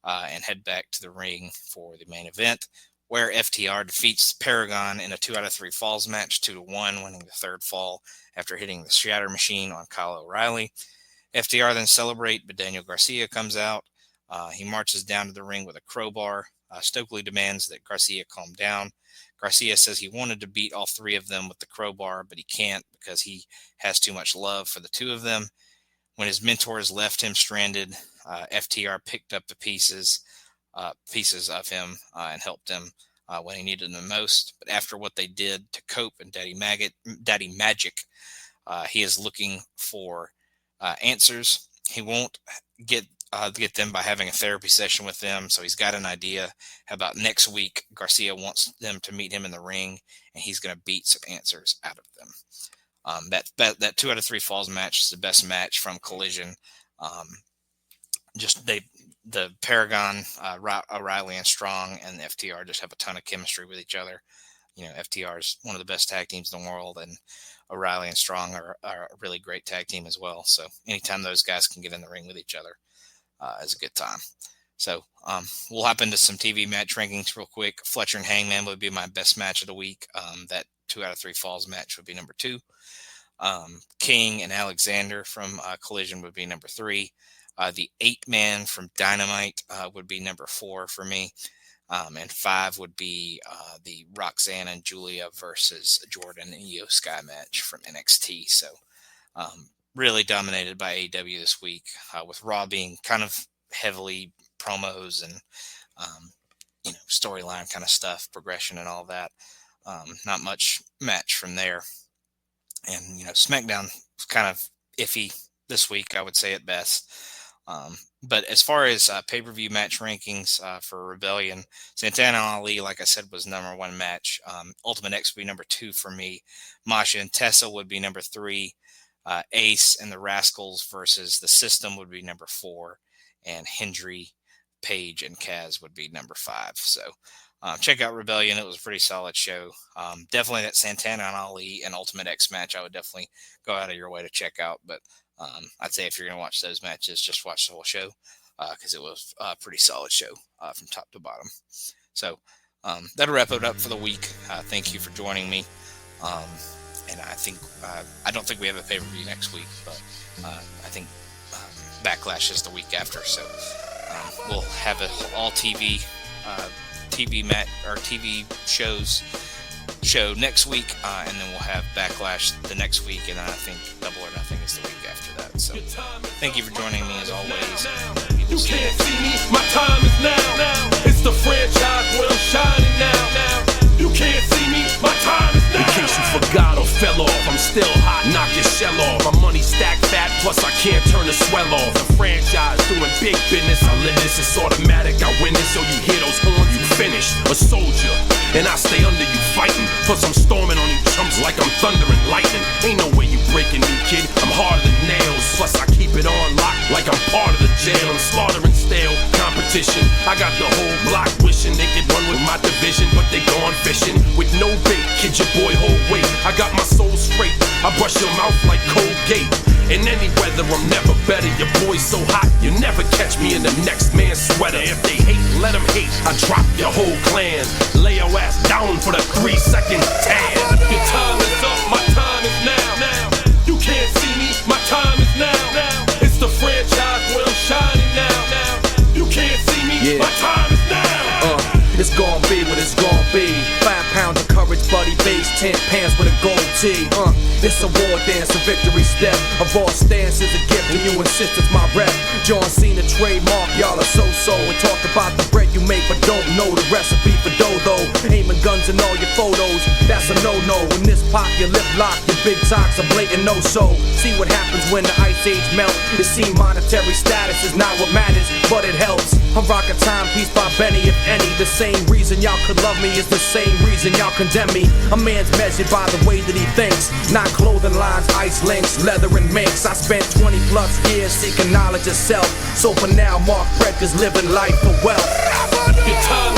and head back to the ring for the main event, where FTR defeats Paragon in a 2 out of 3 falls match 2-1, winning the third fall after hitting the Shatter Machine on Kyle O'Reilly. FTR then celebrate, but Daniel Garcia comes out. He marches down to the ring with a crowbar. Stokely demands that Garcia calm down. Garcia says he wanted to beat all 3 of them with the crowbar, but he can't because he has too much love for the 2 of them. When his mentors left him stranded, FTR picked up the pieces of him and helped him when he needed them the most. But after what they did to Cope and Daddy Magic, he is looking for answers. He won't get them by having a therapy session with them. So he's got an idea. How about next week, Garcia wants them to meet him in the ring, and he's going to beat some answers out of them. That 2 out of 3 falls match is the best match from Collision. The Paragon, O'Reilly and Strong, and the FTR just have a ton of chemistry with each other. You know, FTR is one of the best tag teams in the world, and O'Reilly and Strong are a really great tag team as well. So anytime those guys can get in the ring with each other is a good time. So we'll hop into some TV match rankings real quick. Fletcher and Hangman would be my best match of the week. That 2 out of 3 falls match would be number 2. King and Alexander from Collision would be number 3. The 8-man from Dynamite would be number 4 for me. And 5 would be the Roxanne and Julia versus Jordan and Io Sky match from NXT. So really dominated by AEW this week, with Raw being kind of heavily promos and storyline kind of stuff, progression and all that. Not much match from there. And SmackDown was kind of iffy this week, I would say at best. But as far as pay-per-view match rankings for Rebellion, Santana and Ali, like I said, was number 1 match. Ultimate X would be number 2 for me. Masha and Tessa would be number 3. Ace and the Rascals versus the System would be number 4. And Hendry, Paige, and Kaz would be number 5. So check out Rebellion. It was a pretty solid show. Definitely that Santana and Ali and Ultimate X match, I would definitely go out of your way to check out. But I'd say if you're going to watch those matches, just watch the whole show because it was a pretty solid show from top to bottom. So that'll wrap it up for the week. Thank you for joining me. And I don't think we have a pay-per-view next week, but I think Backlash is the week after. So we'll have an all TV show next week, and then we'll have Backlash the next week, and then I think Double or Nothing is the week after that. So thank you for joining me as always. You can't see me, my time is now. It's the franchise where I'm shining now. You can't see me, my time is now. In case you forgot or fell off, I'm still hot, knock your shell off. My money stacked fat, plus I can't turn the swell off. The franchise doing big business, I live this, it's automatic, I win this. So you hear those horns, you finish. A soldier, and I stay under you fighting. Plus I'm storming on you chumps like I'm thunder and lightning. Ain't no way you breaking me, kid, I'm harder than nails. Plus I keep it on lock like I'm part of the jail. I'm slaughtering stale competition. I got the whole block wishing they could run with my division, but they gone fishing with no bait. Kid, your boy hold weight. I got my soul straight. I brush your mouth like Colgate. In any weather, I'm never better. Your boy's so hot, you never catch me in the next man's sweater. If they hate, let them hate. I drop your whole clan. Lay your ass down for the 3-second tan. Your time is up, my time is now. You can't see me, my time is now. It's the franchise where I'm shining now. You can't see me, my time is now. It's gon' be what it's gon' be. 5 pounds of courage, buddy base, 10 pants with a gold tee. It's a war dance, a victory step. A raw stance is a gift, and you insist it's my rep. John Cena trademark, y'all are so-so. And talk about the bread you make, but don't know the recipe for dough. Aiming guns in all your photos, that's a no-no. When this pop, your lip lock, your big talks a blatant no-so. See what happens when the ice age melt. You see monetary status is not what matters, but it helps. I'm rocking Timepiece by Benny, if any. The same reason y'all could love me is the same reason y'all condemn me. A man's measured by the way that he thinks, not clothing lines, ice links, leather and minks. I spent 20 plus years seeking knowledge of self. So for now, Mark Fredker's living life for wealth. Your time